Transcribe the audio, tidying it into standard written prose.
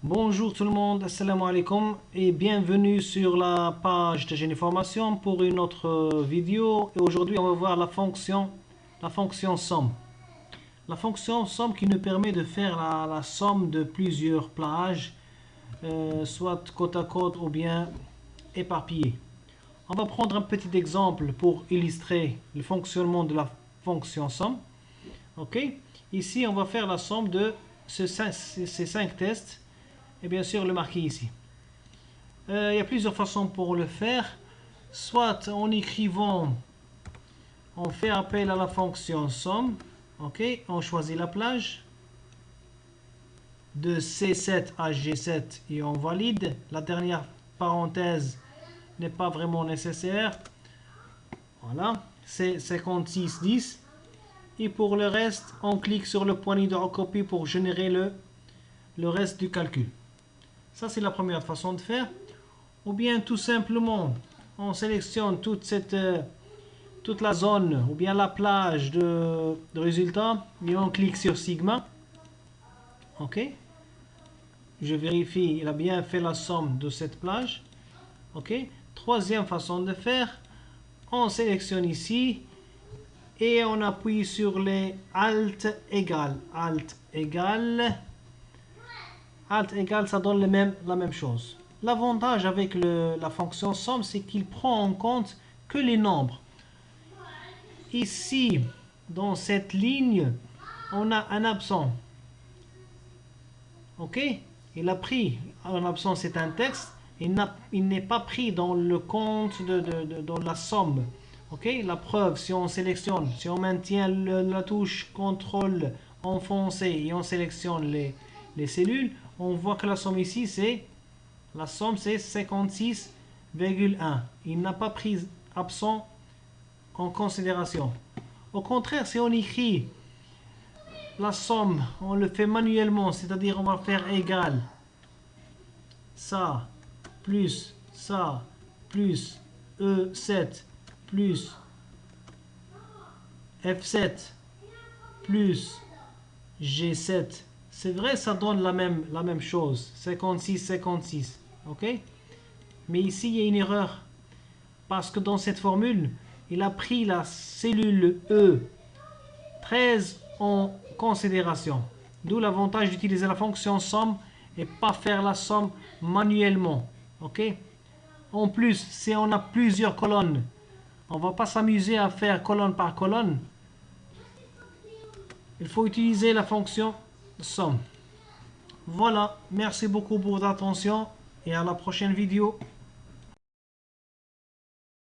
Bonjour tout le monde, assalamu alaikum et bienvenue sur la page de Génie Formation pour une autre vidéo. Et aujourd'hui, on va voir la fonction somme. La fonction somme qui nous permet de faire la somme de plusieurs plages, soit côte à côte ou bien éparpillées. On va prendre un petit exemple pour illustrer le fonctionnement de la fonction somme. Ok, ici on va faire la somme de ces 5 tests. Et bien sûr le marquer ici. Il y a plusieurs façons pour le faire. Soit en écrivant, on fait appel à la fonction somme. Ok, on choisit la plage de C7 à G7 et on valide. La dernière parenthèse n'est pas vraiment nécessaire. Voilà, c'est 5610. Et pour le reste, on clique sur le poignet de recopie pour générer le reste du calcul. Ça, c'est la première façon de faire. Ou bien, tout simplement, on sélectionne toute la zone, ou bien la plage de résultats, et on clique sur Sigma. OK. Je vérifie, il a bien fait la somme de cette plage. OK. Troisième façon de faire, on sélectionne ici, et on appuie sur les Alt égale. Alt égale. Alt égale, ça donne la même chose. L'avantage avec la fonction somme, c'est qu'il prend en compte que les nombres. Ici, dans cette ligne, on a un absent. Ok? Il a pris, un absent c'est un texte, il n'est pas pris dans le compte dans la somme. Ok? La preuve, si on sélectionne, si on maintient la touche CTRL enfoncé et on sélectionne les cellules, on voit que la somme ici, c'est 56,1. Il n'a pas pris absent en considération. Au contraire, si on écrit la somme, on le fait manuellement, c'est-à-dire on va faire égal ça plus ça plus E7 plus F7 plus G7. C'est vrai, ça donne la même chose. 56, 56. OK? Mais ici, il y a une erreur. Parce que dans cette formule, il a pris la cellule E13 en considération. D'où l'avantage d'utiliser la fonction somme et pas faire la somme manuellement. OK? En plus, si on a plusieurs colonnes, on ne va pas s'amuser à faire colonne par colonne. Il faut utiliser la fonction somme. Voilà, merci beaucoup pour votre attention et à la prochaine vidéo.